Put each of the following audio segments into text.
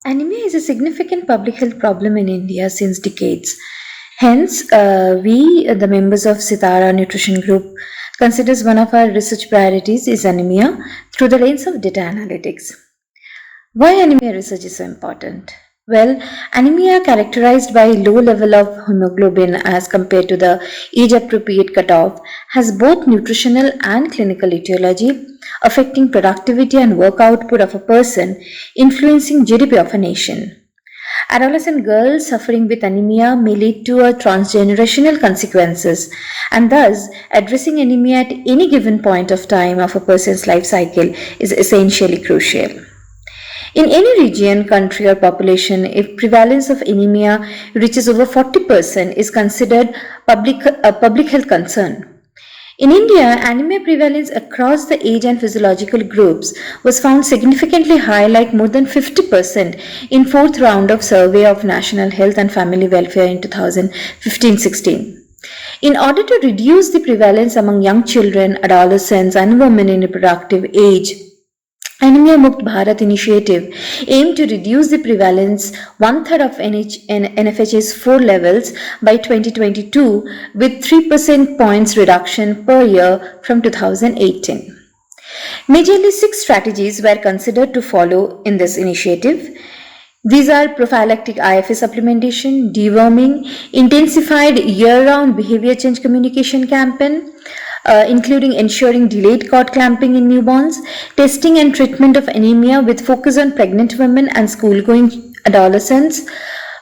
Anemia is a significant public health problem in India since decades. Hence, we, the members of Sitara Nutrition Group, considers one of our research priorities is anemia through the lens of data analytics. Why anemia research is so important? Well, anemia characterized by low level of hemoglobin as compared to the age-appropriate cutoff has both nutritional and clinical etiology, affecting productivity and work output of a person, influencing GDP of a nation. Adolescent girls suffering with anemia may lead to a transgenerational consequences, and thus addressing anemia at any given point of time of a person's life cycle is essentially crucial. In any region, country or population, if prevalence of anemia reaches over 40% is considered a public health concern. In India, anemia prevalence across the age and physiological groups was found significantly high, like more than 50% in fourth round of survey of National Health and Family Welfare in 2015-16. In order to reduce the prevalence among young children, adolescents and women in reproductive age, Anemia Mukt Bharat initiative aimed to reduce the prevalence one-third of NFH's 4 levels by 2022 with 3% points reduction per year from 2018. Majorly 6 strategies were considered to follow in this initiative. These are prophylactic IFA supplementation, deworming, intensified year-round behavior change communication campaign, including ensuring delayed cord clamping in newborns, testing and treatment of anemia with focus on pregnant women and school-going adolescents,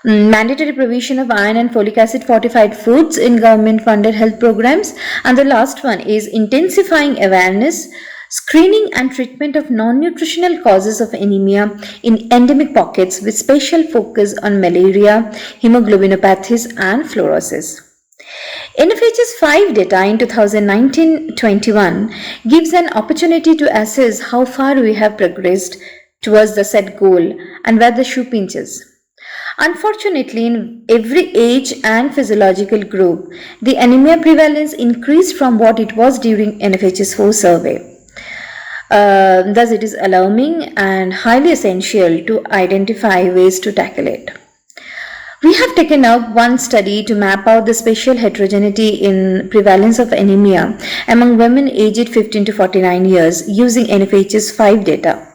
mandatory provision of iron and folic acid fortified foods in government-funded health programs, and the last one is intensifying awareness, screening and treatment of non-nutritional causes of anemia in endemic pockets with special focus on malaria, hemoglobinopathies and fluorosis. NFH's 5 data in 2019-21 gives an opportunity to assess how far we have progressed towards the set goal and where the shoe pinches. Unfortunately, in every age and physiological group, the anemia prevalence increased from what it was during NFH's 4 survey. Thus, it is alarming and highly essential to identify ways to tackle it. We have taken up one study to map out the spatial heterogeneity in prevalence of anemia among women aged 15 to 49 years using NFH's 5 data.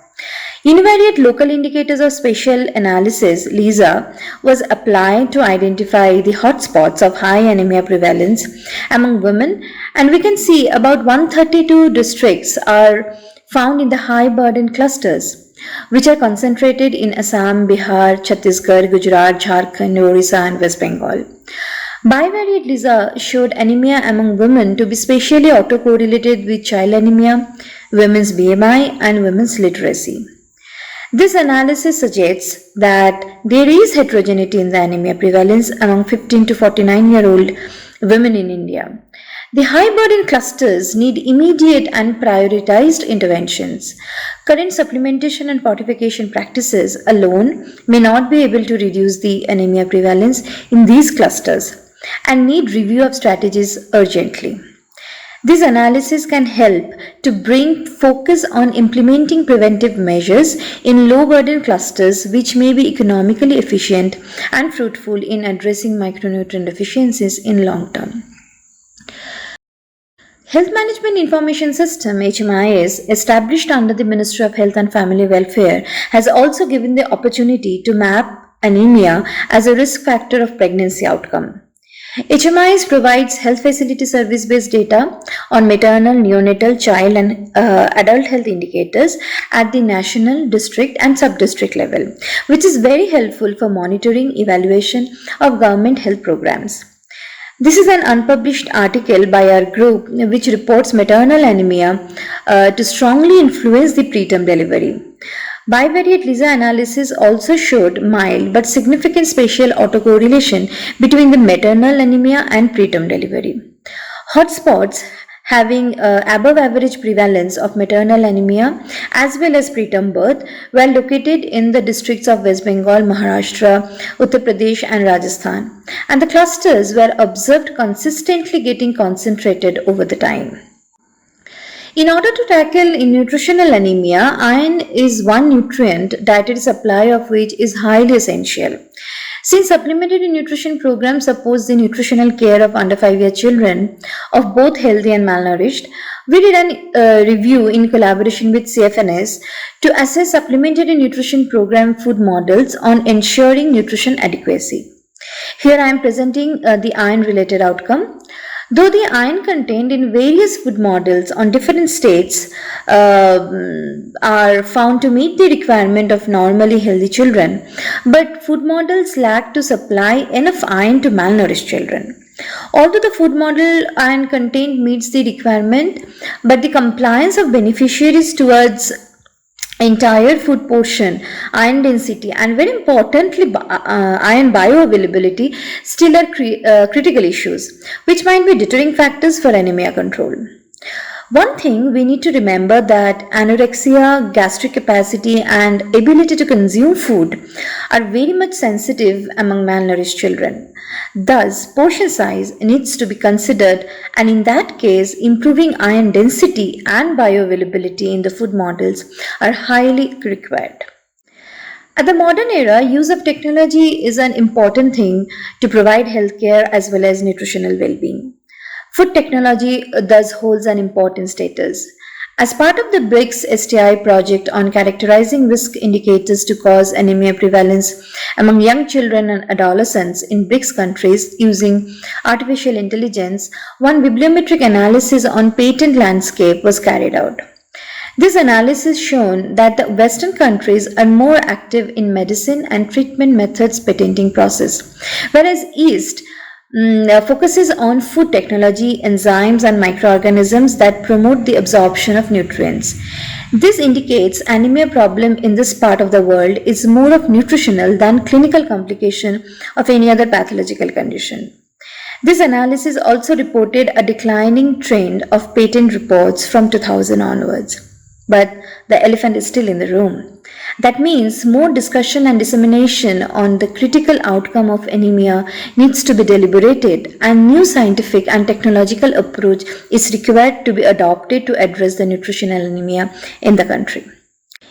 Univariate local indicators of spatial analysis (LISA) was applied to identify the hotspots of high anemia prevalence among women, and we can see about 132 districts are found in the high burden clusters, which are concentrated in Assam, Bihar, Chhattisgarh, Gujarat, Jharkhand, Orissa and West Bengal. Bivariate LISA showed anemia among women to be spatially autocorrelated with child anemia, women's BMI and women's literacy. This analysis suggests that there is heterogeneity in the anemia prevalence among 15 to 49-year-old women in India. The high burden clusters need immediate and prioritized interventions. Current supplementation and fortification practices alone may not be able to reduce the anemia prevalence in these clusters and need review of strategies urgently. This analysis can help to bring focus on implementing preventive measures in low burden clusters which may be economically efficient and fruitful in addressing micronutrient deficiencies in long term. Health Management Information System (HMIS), established under the Ministry of Health and Family Welfare, has also given the opportunity to map anemia as a risk factor of pregnancy outcome. HMIS provides health facility service-based data on maternal, neonatal, child and adult health indicators at the national, district and sub-district level, which is very helpful for monitoring evaluation of government health programs. This is an unpublished article by our group which reports maternal anemia to strongly influence the preterm delivery. Bivariate LISA analysis also showed mild but significant spatial autocorrelation between the maternal anemia and preterm delivery. Hotspots having above average prevalence of maternal anemia as well as preterm birth were located in the districts of West Bengal, Maharashtra, Uttar Pradesh and Rajasthan, and the clusters were observed consistently getting concentrated over the time. In order to tackle nutritional anemia, iron is one nutrient, dietary supply of which is highly essential. Since supplementary nutrition programs support the nutritional care of under 5-year children of both healthy and malnourished, we did a review in collaboration with CFNS to assess supplementary nutrition program food models on ensuring nutrition adequacy. Here I am presenting the iron related outcome. Though the iron contained in various food models on different states are found to meet the requirement of normally healthy children, but food models lack to supply enough iron to malnourished children. Although the food model iron contained meets the requirement, but the compliance of beneficiaries towards entire food portion, iron density, and very importantly, iron bioavailability still are critical issues, which might be deterring factors for anemia control. One thing we need to remember that anorexia, gastric capacity, and ability to consume food are very much sensitive among malnourished children. Thus, portion size needs to be considered, and in that case, improving iron density and bioavailability in the food models are highly required. At the modern era, use of technology is an important thing to provide healthcare as well as nutritional well-being. Food technology thus holds an important status. As part of the BRICS STI project on characterizing risk indicators to cause anemia prevalence among young children and adolescents in BRICS countries using artificial intelligence, one bibliometric analysis on patent landscape was carried out. This analysis shown that the Western countries are more active in medicine and treatment methods patenting process, whereas East focuses on food technology, enzymes, and microorganisms that promote the absorption of nutrients. This indicates anemia problem in this part of the world is more of nutritional than clinical complication of any other pathological condition. This analysis also reported a declining trend of patent reports from 2000 onwards. But the elephant is still in the room. That means more discussion and dissemination on the critical outcome of anemia needs to be deliberated, and new scientific and technological approach is required to be adopted to address the nutritional anemia in the country.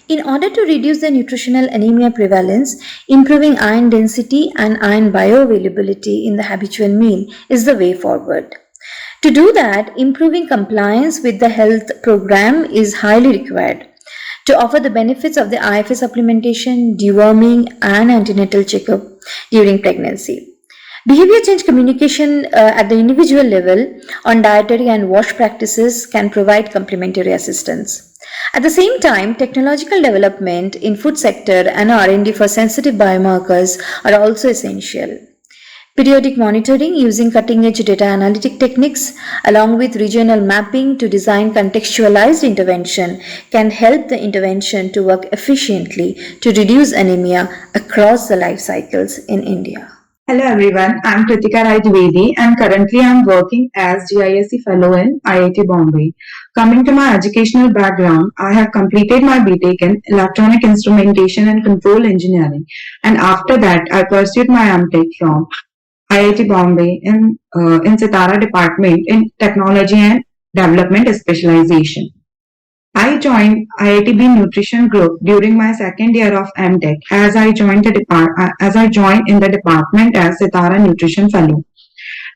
In order to reduce the nutritional anemia prevalence, improving iron density and iron bioavailability in the habitual meal is the way forward. To do that, improving compliance with the health program is highly required. To offer the benefits of the IFA supplementation, deworming, and antenatal checkup during pregnancy. Behavior change communication at the individual level on dietary and wash practices can provide complementary assistance. At the same time, technological development in food sector and R&D for sensitive biomarkers are also essential. Periodic monitoring using cutting-edge data analytic techniques along with regional mapping to design contextualized intervention can help the intervention to work efficiently to reduce anemia across the life cycles in India. Hello everyone, I'm Kritika Dwivedi and currently I'm working as GISC Fellow in IIT Bombay. Coming to my educational background, I have completed my BTech in Electronic Instrumentation and Control Engineering, and after that I pursued my MTech from IIT Bombay in Sitara Department in Technology and Development Specialization. I joined IITB Nutrition Group during my second year of MTech as I joined in the department as Sitara Nutrition Fellow.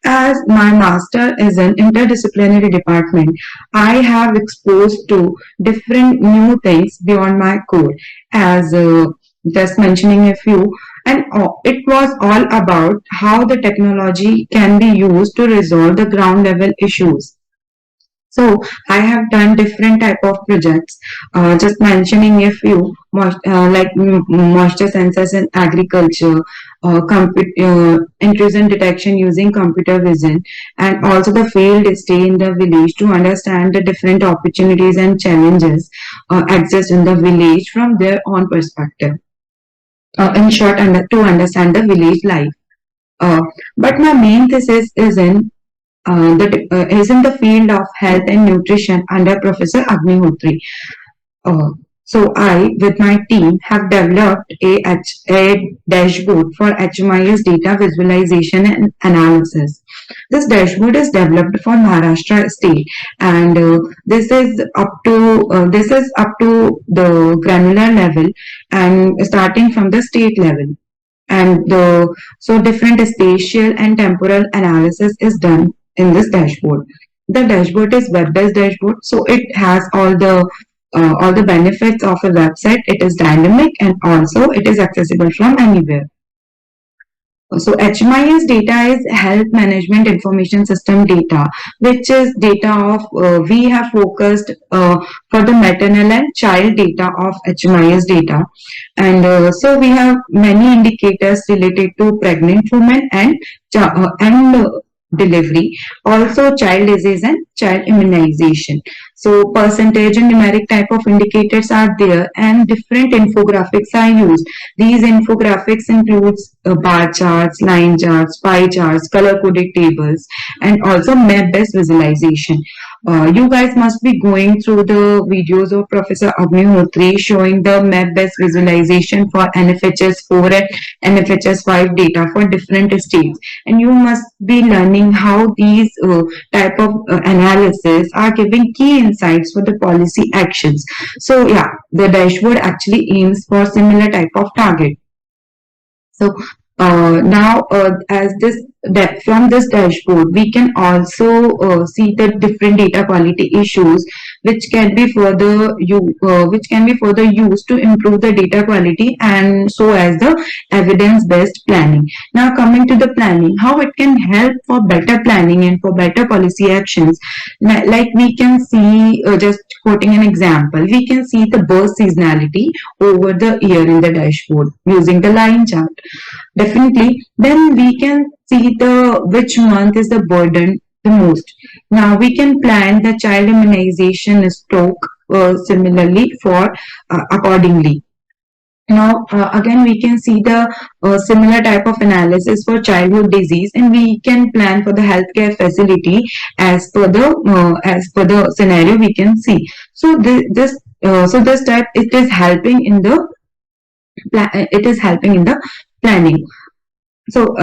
As my master is an interdisciplinary department, I have exposed to different new things beyond my core. As just mentioning a few, and it was all about how the technology can be used to resolve the ground level issues. So I have done different type of projects. Just mentioning a few, like moisture sensors in agriculture, intrusion detection using computer vision, and also the field stay in the village to understand the different opportunities and challenges exist in the village from their own perspective. In short, to understand the village life. But my main thesis is in the field of health and nutrition under Professor Agnihotri. So I, with my team, have developed a dashboard for HMIS data visualization and analysis. This dashboard is developed for Maharashtra state, and this is up to the granular level and starting from the state level. And so different spatial and temporal analysis is done in this dashboard. The dashboard is web-based dashboard, so it has all the benefits of a website. It is dynamic and also it is accessible from anywhere. So HMIS data is Health Management Information System data, which is data of we have focused for the maternal and child data of HMIS data, and so we have many indicators related to pregnant women and delivery, also child disease and child immunization. So percentage and numeric type of indicators are there, and different infographics are used. These infographics includes bar charts, line charts, pie charts, color coded tables, and also map based visualization. You guys must be going through the videos of Professor Agnihotri showing the map based visualization for NFHS 4 and NFHS 5 data for different states, and you must be learning how these type of analysis are giving key insights for the policy actions. So yeah, the dashboard actually aims for similar type of target. So now, as this from this dashboard, we can also see the different data quality issues, which can be further used to improve the data quality and so as the evidence-based planning. Now, coming to the planning, how it can help for better planning and for better policy actions. Like we can see, just quoting an example, we can see the birth seasonality over the year in the dashboard using the line chart. Definitely, then we can see the which month is the burden the most. Now we can plan the child immunization stock similarly for accordingly. Now again we can see the similar type of analysis for childhood disease, and we can plan for the healthcare facility as per the scenario we can see. So this type it is helping in the planning. So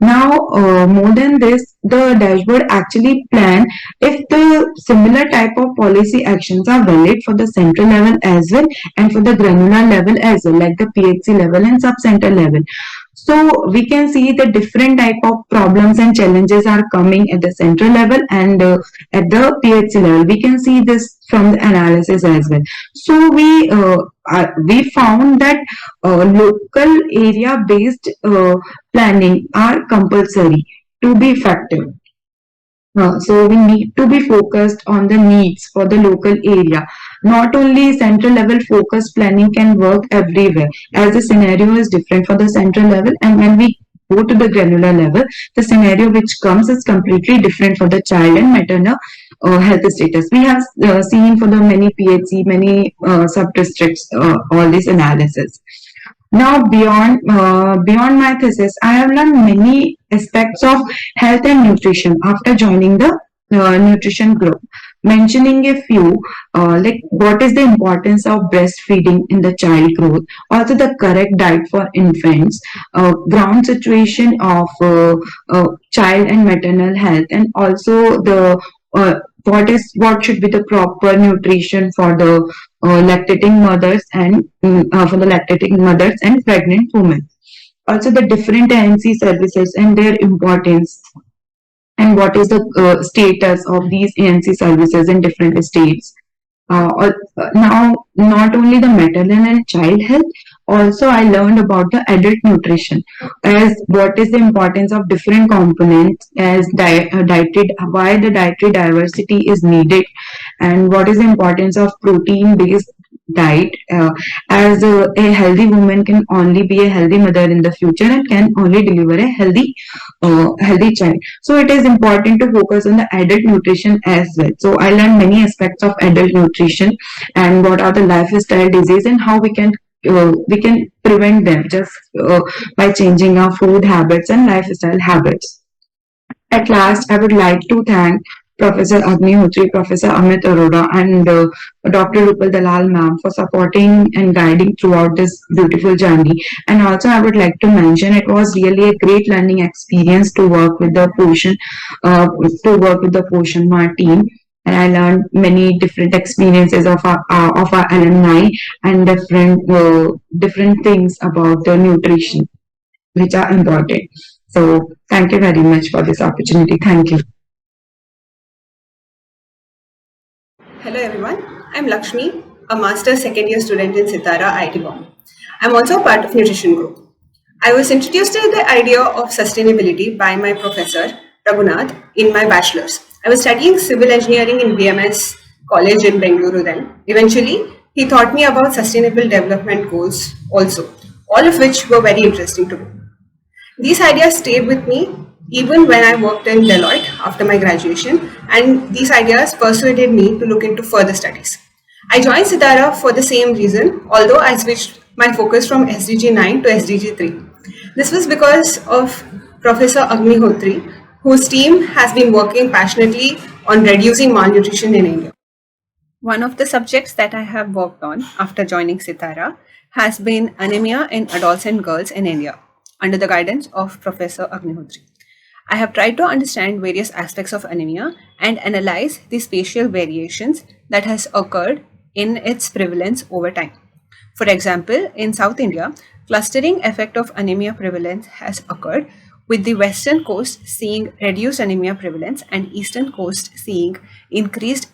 now, more than this, the dashboard actually plan if the similar type of policy actions are valid for the central level as well and for the granular level as well, like the PHC level and sub-center level. So we can see the different type of problems and challenges are coming at the central level and at the PHC level. We can see this from the analysis as well. So we found that local area based planning are compulsory to be effective. So we need to be focused on the needs for the local area. Not only central level focused planning can work everywhere, as the scenario is different for the central level, and when we go to the granular level, the scenario which comes is completely different for the child and maternal health status. We have seen for the many PHC, many sub districts, all this analysis. Now, beyond my thesis, I have learned many aspects of health and nutrition after joining the nutrition group. Mentioning a few, like what is the importance of breastfeeding in the child growth, also the correct diet for infants, ground situation of child and maternal health, and also the what should be the proper nutrition for the lactating mothers and pregnant women. Also, the different ANC services and their importance, and what is the status of these ANC services in different states. Now, not only the maternal and child health, also I learned about the adult nutrition, as what is the importance of different components, as dietary, why the dietary diversity is needed, and what is the importance of protein based diet, as a healthy woman can only be a healthy mother in the future and can only deliver a healthy child. So it is important to focus on the adult nutrition as well. So I learned many aspects of adult nutrition and what are the lifestyle disease and how we can prevent them just by changing our food habits and lifestyle habits. At last, I would like to thank Professor Agnihotri, Professor Amit Arora, and Dr. Rupal Dalal ma'am for supporting and guiding throughout this beautiful journey. And also, I would like to mention it was really a great learning experience to work with the Poshan Maah team. And I learned many different experiences of our alumni and different things about the nutrition which are important. So thank you very much for this opportunity. Thank you. Hello everyone, I'm Lakshmi, a master's second year student in Sitara, IIT Bombay. I'm also a part of nutrition group. I was introduced to the idea of sustainability by my professor Raghunath in my bachelor's. I was studying civil engineering in BMS college in Bengaluru then. Eventually, he taught me about sustainable development goals also, all of which were very interesting to me. These ideas stayed with me even when I worked in Deloitte after my graduation, and these ideas persuaded me to look into further studies. I joined Sitara for the same reason, although I switched my focus from SDG 9 to SDG 3. This was because of Professor Agnihotri, whose team has been working passionately on reducing malnutrition in India. One of the subjects that I have worked on after joining Sitara has been anemia in adolescent girls in India under the guidance of Professor Agnihotri. I have tried to understand various aspects of anemia and analyze the spatial variations that has occurred in its prevalence over time. For example, in South India, clustering effect of anemia prevalence has occurred, with the western coast seeing reduced anemia prevalence and eastern coast seeing increased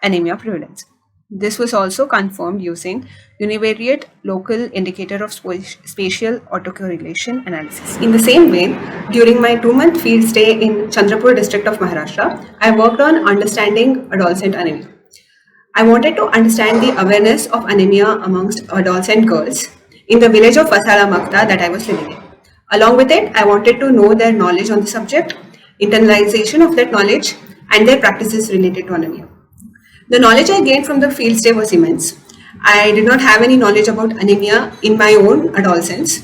anemia prevalence. This was also confirmed using univariate local indicator of spatial autocorrelation analysis. In the same vein, during my 2-month field stay in Chandrapur district of Maharashtra, I worked on understanding adolescent anemia. I wanted to understand the awareness of anemia amongst adolescent girls in the village of Vasala Makta that I was living in. Along with it, I wanted to know their knowledge on the subject, internalization of that knowledge, and their practices related to anemia. The knowledge I gained from the field stay was immense. I did not have any knowledge about anemia in my own adolescence.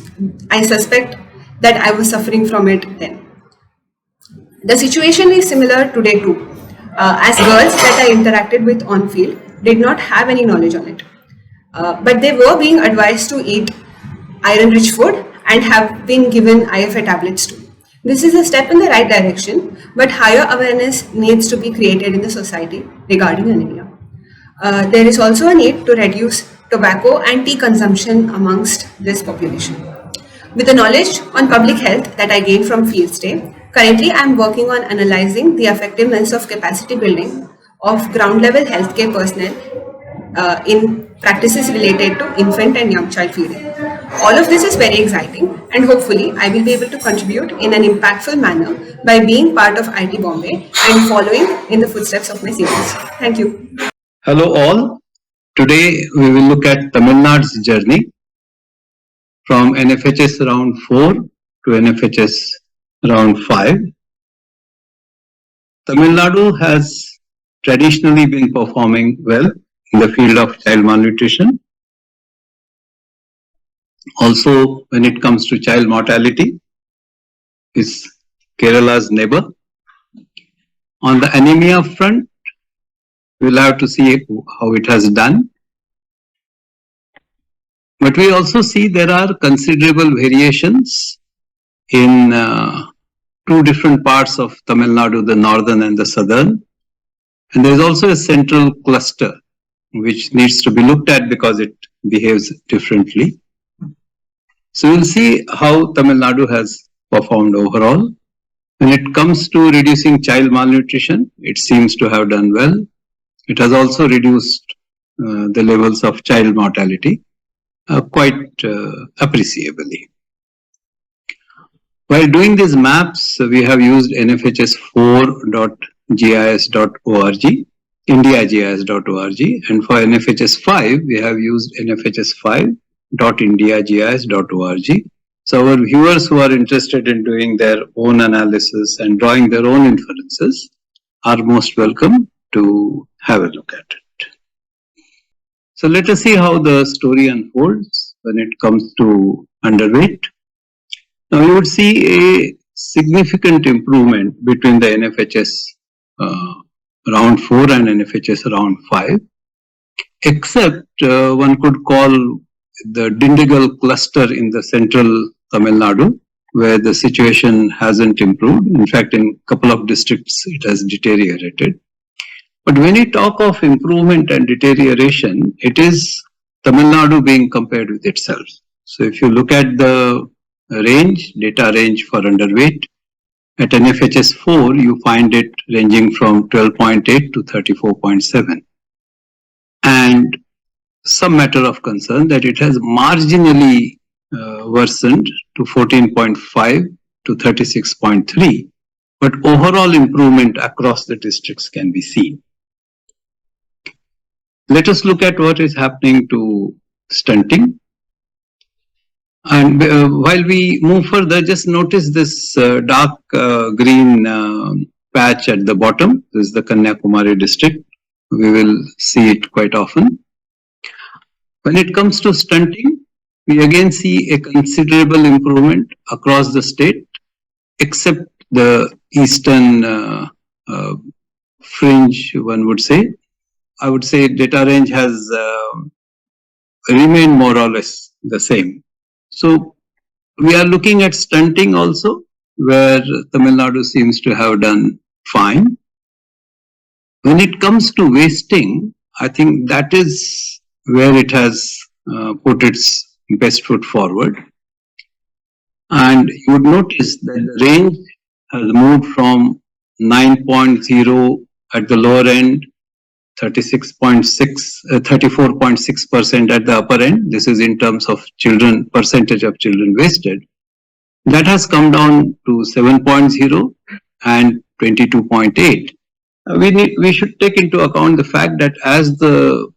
I suspect that I was suffering from it then. The situation is similar today too, as girls that I interacted with on field did not have any knowledge on it. But they were being advised to eat iron-rich food and have been given IFA tablets too. This is a step in the right direction, but higher awareness needs to be created in the society regarding anemia. There is also a need to reduce tobacco and tea consumption amongst this population. With the knowledge on public health that I gained from field stay, currently I am working on analyzing the effectiveness of capacity building of ground level healthcare personnel in practices related to infant and young child feeding. All of this is very exciting, and hopefully I will be able to contribute in an impactful manner by being part of IT Bombay and following in the footsteps of my seniors. Thank you. Hello all. Today we will look at Tamil Nadu's journey from NFHS round 4 to NFHS round 5. Tamil Nadu has traditionally been performing well in the field of child malnutrition. Also, when it comes to child mortality, is Kerala's neighbor. On the anemia front, we'll have to see how it has done. But we also see there are considerable variations in two different parts of Tamil Nadu, the northern and the southern. And there is also a central cluster which needs to be looked at because it behaves differently. So we'll see how Tamil Nadu has performed overall. When it comes to reducing child malnutrition, it seems to have done well. It has also reduced the levels of child mortality quite appreciably. While doing these maps, we have used nfhs4.gis.org, indiagis.org, and for NFHS 5, we have used nfhs5.indiagis.org. So our viewers who are interested in doing their own analysis and drawing their own inferences are most welcome to have a look at it. So let us see how the story unfolds when it comes to underweight. Now you would see a significant improvement between the NFHS around 4 and NFHS around 5. Except one could call the Dindigul cluster in the central Tamil Nadu, where the situation hasn't improved. In fact, in a couple of districts, it has deteriorated. But when we talk of improvement and deterioration, it is Tamil Nadu being compared with itself. So if you look at the range, data range for underweight, at NFHS 4, you find it ranging from 12.8 to 34.7. And some matter of concern that it has marginally worsened to 14.5 to 36.3, but overall improvement across the districts can be seen. Let us look at what is happening to stunting. And while we move further, just notice this dark green patch at the bottom. This is the Kanyakumari district. We will see it quite often. When it comes to stunting, we again see a considerable improvement across the state, except the eastern fringe, one would say. I would say data range has remained more or less the same. So we are looking at stunting also, where Tamil Nadu seems to have done fine. When it comes to wasting, I think that is where it has put its best foot forward. And you would notice that the range has moved from 9.0 at the lower end, 34.6% at the upper end. This is in terms of children, percentage of children wasted. That has come down to 7.0 and 22.8. We should take into account the fact that as the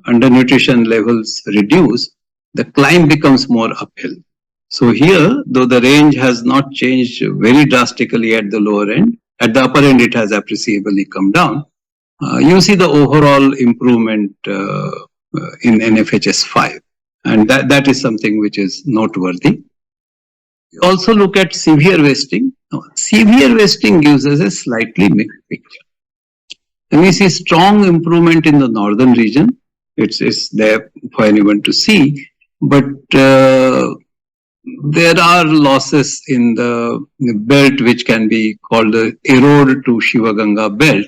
undernutrition levels reduce, the climb becomes more uphill. So here, though the range has not changed very drastically at the lower end, at the upper end it has appreciably come down. You see the overall improvement in NFHS 5, and that is something which is noteworthy. We also look at severe wasting. Now, severe wasting gives us a slightly mixed picture. And we see strong improvement in the northern region. It's there for anyone to see, but there are losses in the belt which can be called the erode to Shivaganga belt.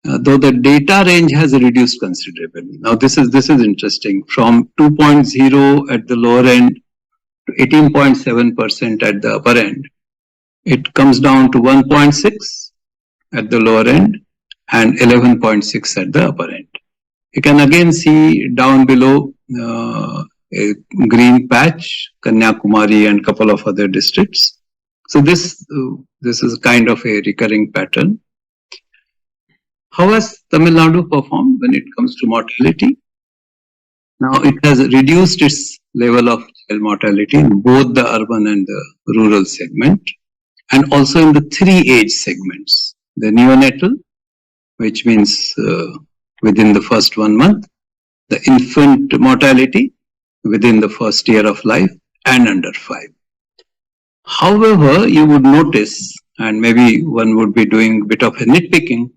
Though the data range has reduced considerably. Now this is interesting. From 2.0 at the lower end to 18.7% at the upper end, it comes down to 1.6 at the lower end and 11.6 at the upper end. You can again see down below a green patch, Kanyakumari and couple of other districts. So this is kind of a recurring pattern. How has Tamil Nadu performed when it comes to mortality? Now it has reduced its level of child mortality in both the urban and the rural segment, and also in the 3 age segments. The neonatal, which means within the first 1 month, the infant mortality within the first year of life, and under 5. However, you would notice, and maybe one would be doing a bit of a nitpicking,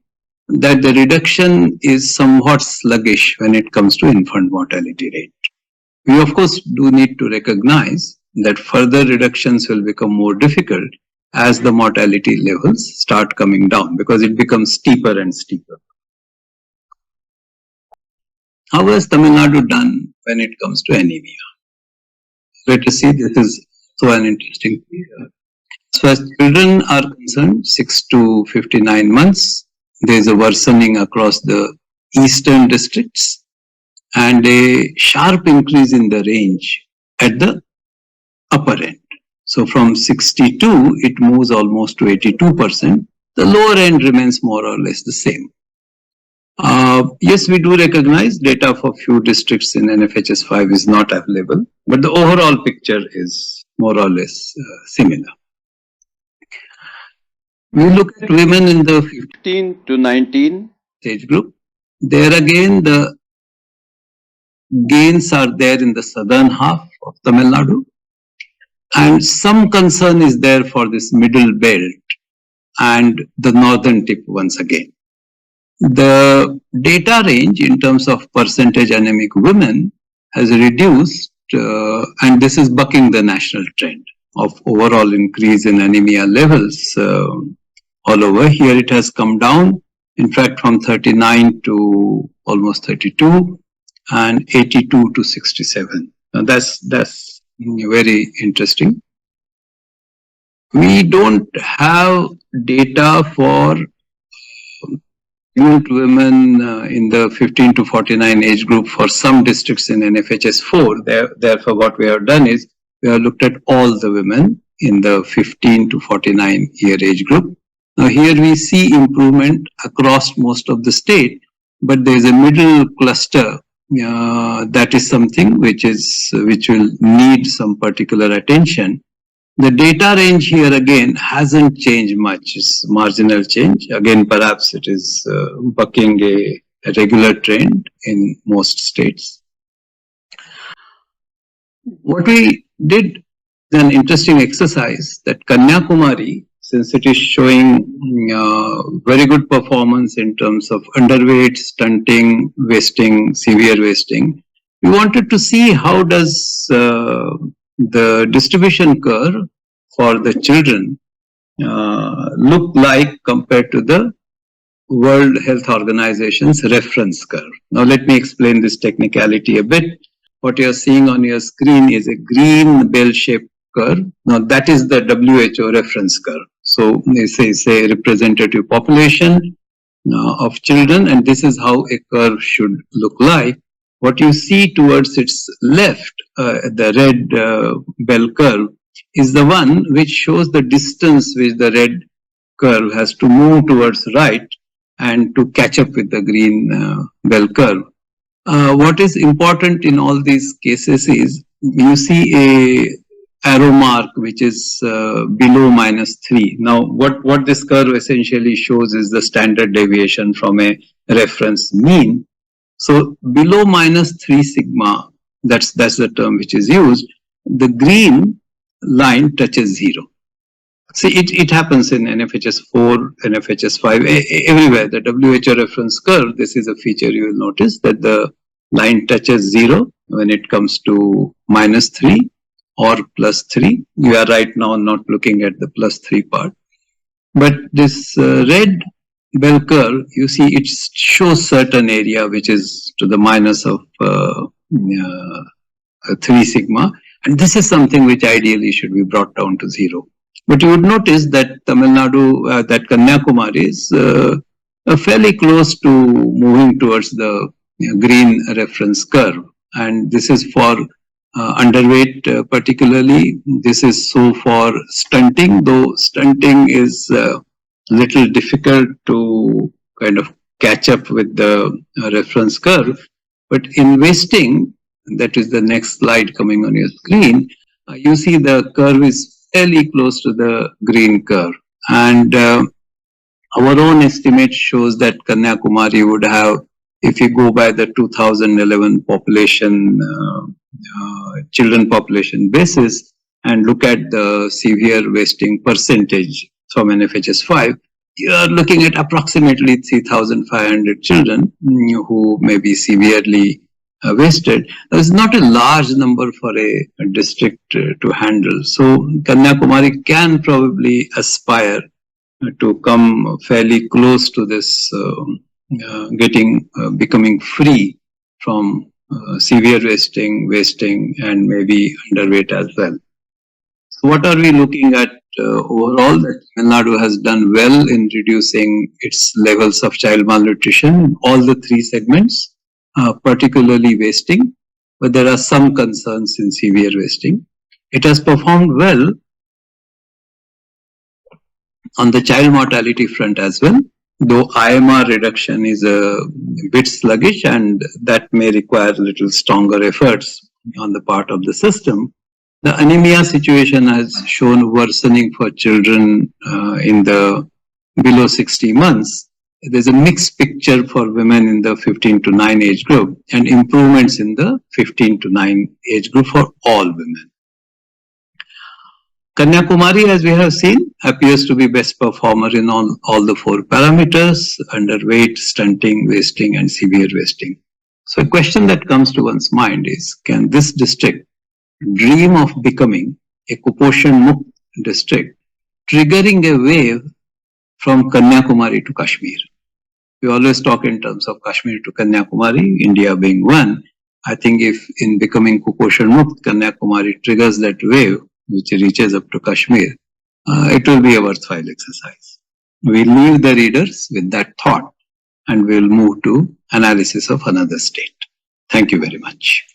that the reduction is somewhat sluggish when it comes to infant mortality rate. We of course do need to recognize that further reductions will become more difficult as the mortality levels start coming down, because it becomes steeper and steeper. How has Tamil Nadu done when it comes to anemia? Let us see, this is so an interesting figure. As far as children are concerned, 6 to 59 months, there is a worsening across the eastern districts and a sharp increase in the range at the upper end. So from 62, it moves almost to 82%. The lower end remains more or less the same. Yes, we do recognize data for few districts in NFHS 5 is not available, but the overall picture is more or less similar. We look at women in the 15 to 19 age group. There again, the gains are there in the southern half of Tamil Nadu, and some concern is there for this middle belt and the northern tip once again. The data range in terms of percentage anemic women has reduced, and this is bucking the national trend of overall increase in anemia levels all over. Here it has come down, in fact, from 39 to almost 32 and 82 to 67. Now that's very interesting. We don't have data for pregnant women in the 15 to 49 age group for some districts in NFHS 4. Therefore, what we have done is we have looked at all the women in the 15 to 49 year age group. Now, here we see improvement across most of the state, but there is a middle cluster that is something which will need some particular attention. The data range here again hasn't changed much. It's marginal change. Again, perhaps it is bucking a regular trend in most states. What we did is an interesting exercise that Kanyakumari, since it is showing very good performance in terms of underweight, stunting, wasting, severe wasting, we wanted to see how does the distribution curve for the children look like compared to the World Health Organization's reference curve. Now let me explain this technicality a bit. What you are seeing on your screen is a green bell-shaped curve. Now that is the WHO reference curve. So this is a representative population of children, and this is how a curve should look like. What you see towards its left, the red bell curve, is the one which shows the distance which the red curve has to move towards right and to catch up with the green bell curve. What is important in all these cases is you see a arrow mark which is below -3. Now what this curve essentially shows is the standard deviation from a reference mean. So below -3 sigma, that's the term which is used, the green line touches 0. See, it happens in NFHS 4, NFHS 5, everywhere. The WHO reference curve, this is a feature you will notice that the line touches 0 when it comes to -3 or +3. We are right now not looking at the +3 part. But this red bell curve, you see it shows certain area which is to the minus of 3 sigma. And this is something which ideally should be brought down to 0. But you would notice that Tamil Nadu, that Kanyakumari is fairly close to moving towards the green reference curve. And this is for underweight particularly. This is so for stunting, though stunting is little difficult to kind of catch up with the reference curve. But in wasting, that is the next slide coming on your screen, you see the curve is fairly close to the green curve. And our own estimate shows that Kanyakumari would have, if you go by the 2011 population, children population basis, and look at the severe wasting percentage from NFHS 5, you are looking at approximately 3,500 children who may be severely wasted. It's not a large number for a district to handle. So Kanyakumari can probably aspire to come fairly close to this becoming free from severe wasting and maybe underweight as well. So what are we looking at overall? That Tamil Nadu has done well in reducing its levels of child malnutrition in all the 3 segments. Particularly wasting, but there are some concerns in severe wasting. It has performed well on the child mortality front as well, though IMR reduction is a bit sluggish and that may require a little stronger efforts on the part of the system. The anemia situation has shown worsening for children in the below 60 months. There's a mixed picture for women in the 15 to 9 age group and improvements in the 15 to 9 age group for all women. Kanyakumari, as we have seen, appears to be best performer in all the 4 parameters: underweight, stunting, wasting, and severe wasting. So a question that comes to one's mind is, can this district dream of becoming a Kuposhan Mukt district, triggering a wave from Kanyakumari to Kashmir? We always talk in terms of Kashmir to Kanyakumari, India being one. I think if in becoming Kuposhan Mukt, Kanyakumari triggers that wave, which reaches up to Kashmir, it will be a worthwhile exercise. We leave the readers with that thought and we'll move to analysis of another state. Thank you very much.